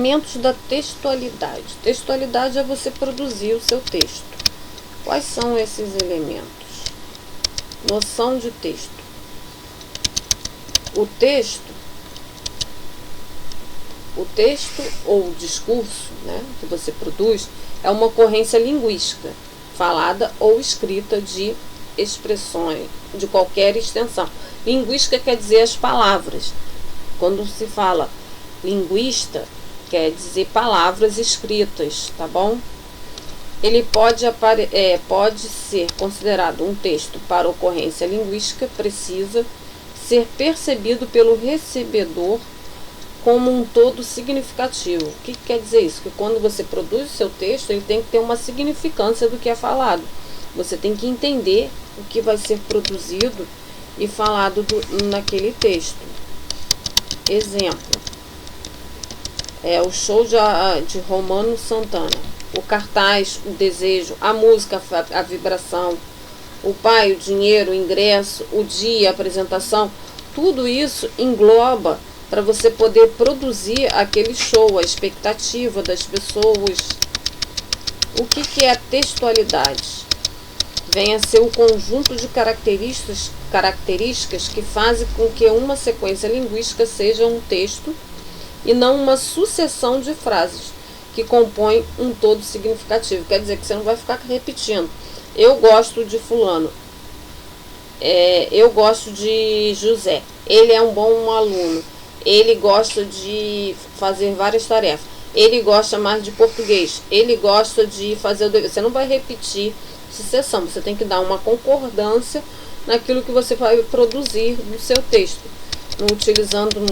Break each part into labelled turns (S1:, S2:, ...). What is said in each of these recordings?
S1: Elementos da textualidade. Textualidade é você produzir o seu texto. Quais são esses elementos? Noção de texto. O texto ou discurso, né, que você produz é uma ocorrência linguística, falada ou escrita de expressões de qualquer extensão. Linguística quer dizer as palavras. Quando se fala linguista, quer dizer palavras escritas, tá bom? Ele pode ser considerado um texto para ocorrência linguística, precisa ser percebido pelo recebedor como um todo significativo. O que quer dizer isso? Que quando você produz o seu texto, ele tem que ter uma significância do que é falado. Você tem que entender o que vai ser produzido e falado naquele texto. Exemplo. O show de Romano Santana, o cartaz, o desejo, a música, a vibração, o pai, o dinheiro, o ingresso, o dia, a apresentação, tudo isso engloba para você poder produzir aquele show, a expectativa das pessoas. O que é a textualidade? Vem a ser o conjunto de características que fazem com que uma sequência linguística seja um texto e não uma sucessão de frases que compõem um todo significativo. Quer dizer que você não vai ficar repetindo. Eu gosto de fulano. Eu gosto de José. Ele é um bom aluno. Ele gosta de fazer várias tarefas. Ele gosta mais de português. Ele gosta de fazer o dever. Você não vai repetir sucessão. Você tem que dar uma concordância naquilo que você vai produzir no seu texto. Não utilizando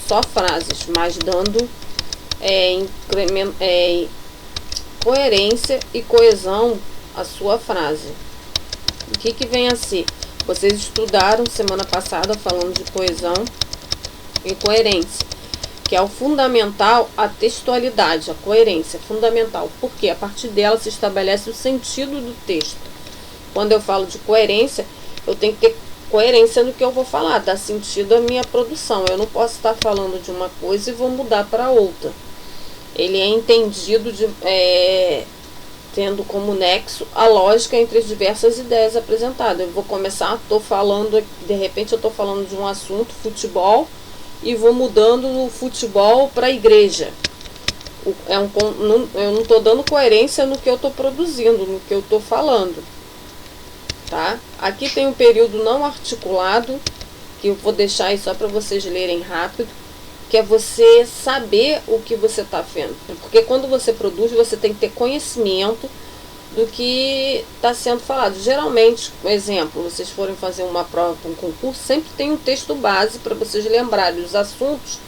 S1: só frases, mas dando coerência e coesão à sua frase. O que vem a ser? Vocês estudaram semana passada falando de coesão e coerência, que é o fundamental, a textualidade, a coerência fundamental, porque a partir dela se estabelece o sentido do texto. Quando eu falo de coerência, eu tenho que ter coerência no que eu vou falar, dar sentido à minha produção. Eu não posso estar falando de uma coisa e vou mudar para outra. Ele é entendido tendo como nexo a lógica entre as diversas ideias apresentadas. Eu vou começar, de repente eu estou falando de um assunto, futebol, e vou mudando o futebol para a igreja. Eu não estou dando coerência no que eu estou produzindo, no que eu estou falando. Tá? Aqui tem um período não articulado, que eu vou deixar aí só para vocês lerem rápido, que é você saber o que você está vendo. Porque quando você produz, você tem que ter conhecimento do que está sendo falado. Geralmente, por exemplo, vocês forem fazer uma prova para um concurso, sempre tem um texto base para vocês lembrarem os assuntos.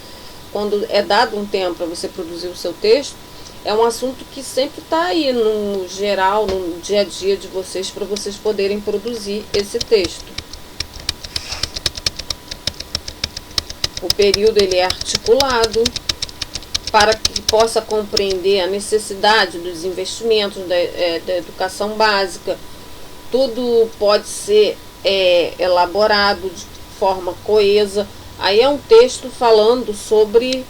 S1: Quando é dado um tempo para você produzir o seu texto, é um assunto que sempre está aí no geral, no dia a dia de vocês, para vocês poderem produzir esse texto. O período ele é articulado para que possa compreender a necessidade dos investimentos da educação básica. Tudo pode ser elaborado de forma coesa. Aí é um texto falando sobre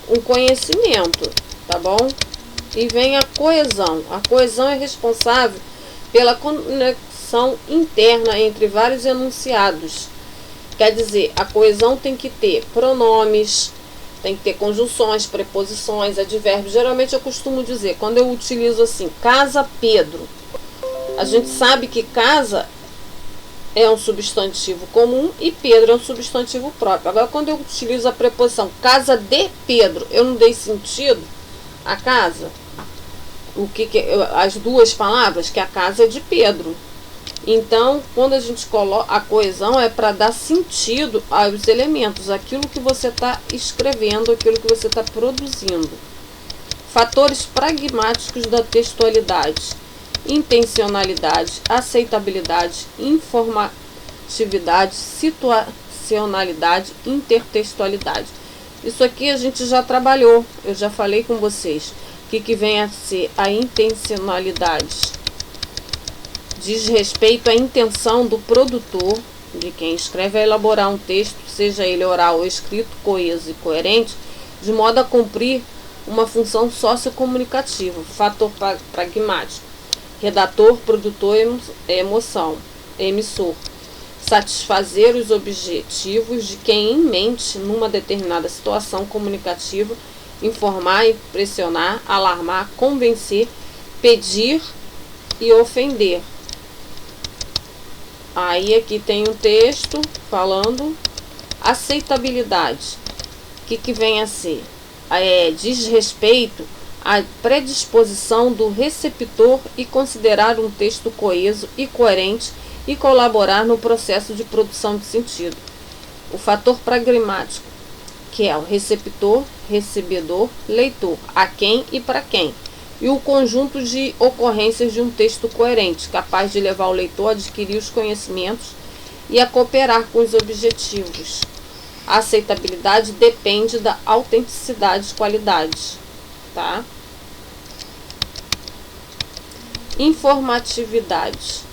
S1: um conhecimento, tá bom? E vem a coesão. A coesão é responsável pela conexão interna entre vários enunciados. Quer dizer, a coesão tem que ter pronomes, tem que ter conjunções, preposições, advérbios. Geralmente eu costumo dizer, quando eu utilizo assim, casa Pedro, a gente sabe que casa é um substantivo comum e Pedro é um substantivo próprio. Agora, quando eu utilizo a preposição casa de Pedro, eu não dei sentido à casa. As duas palavras, que a casa é de Pedro. Então, quando a gente coloca a coesão, é para dar sentido aos elementos, aquilo que você está escrevendo, aquilo que você está produzindo. Fatores pragmáticos da textualidade: intencionalidade, aceitabilidade, informatividade, situacionalidade, intertextualidade. Isso aqui a gente já trabalhou, eu já falei com vocês. O que vem a ser a intencionalidade? Diz respeito à intenção do produtor, de quem escreve, a elaborar um texto, seja ele oral ou escrito, coeso e coerente, de modo a cumprir uma função sociocomunicativa. Fator pragmático: redator, produtor, emoção, emissor. Satisfazer os objetivos de quem em mente numa determinada situação comunicativa, informar, impressionar, alarmar, convencer, pedir e ofender. Aí aqui tem um texto falando aceitabilidade. O que vem a ser? Diz respeito à predisposição do receptor e considerar um texto coeso e coerente e colaborar no processo de produção de sentido. O fator pragmático, que é o receptor, recebedor, leitor, a quem e para quem. E o conjunto de ocorrências de um texto coerente, capaz de levar o leitor a adquirir os conhecimentos e a cooperar com os objetivos. A aceitabilidade depende da autenticidade e qualidade. Tá? Informatividade.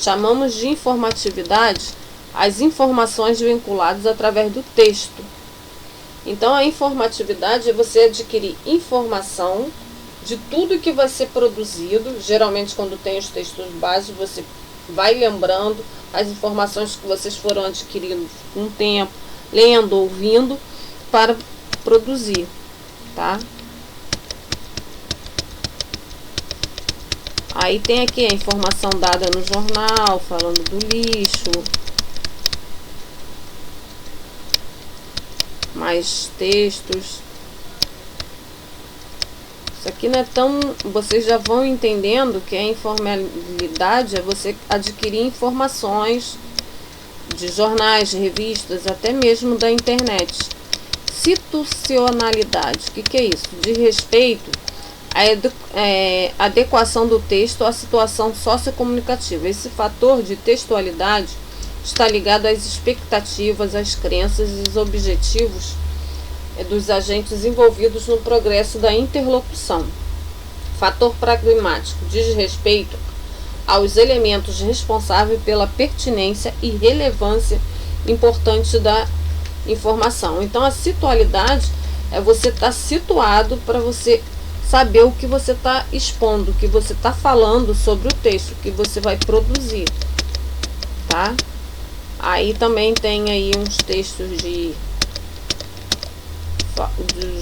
S1: Chamamos de informatividade as informações vinculadas através do texto. Então, a informatividade é você adquirir informação de tudo que vai ser produzido. Geralmente, quando tem os textos básicos, você vai lembrando as informações que vocês foram adquirindo com o tempo, lendo, ouvindo, para produzir, tá? Aí tem aqui a informação dada no jornal, falando do lixo. Mais textos. Isso aqui não é tão... Vocês já vão entendendo que a informalidade é você adquirir informações de jornais, de revistas, até mesmo da internet. Situacionalidade. O que é isso? De respeito à adequação do texto à situação sociocomunicativa. Esse fator de textualidade está ligado às expectativas, às crenças e os objetivos dos agentes envolvidos no progresso da interlocução. Fator pragmático diz respeito aos elementos responsáveis pela pertinência e relevância importante da informação. Então, a situalidade é você estar situado para você saber o que você está expondo, o que você está falando sobre o texto que você vai produzir, tá? Aí também tem aí uns textos de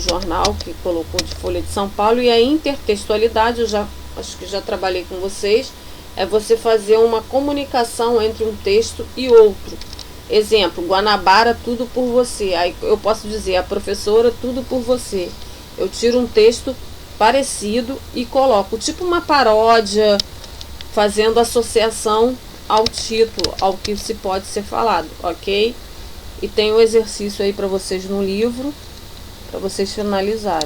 S1: jornal que colocou de Folha de São Paulo. E a intertextualidade, eu acho que já trabalhei com vocês, é você fazer uma comunicação entre um texto e outro. Exemplo, Guanabara, tudo por você. Aí eu posso dizer, a professora, tudo por você. Eu tiro um texto parecido e coloco tipo uma paródia, fazendo associação ao título, ao que se pode ser falado, ok? E tem um exercício aí para vocês no livro, para vocês finalizarem.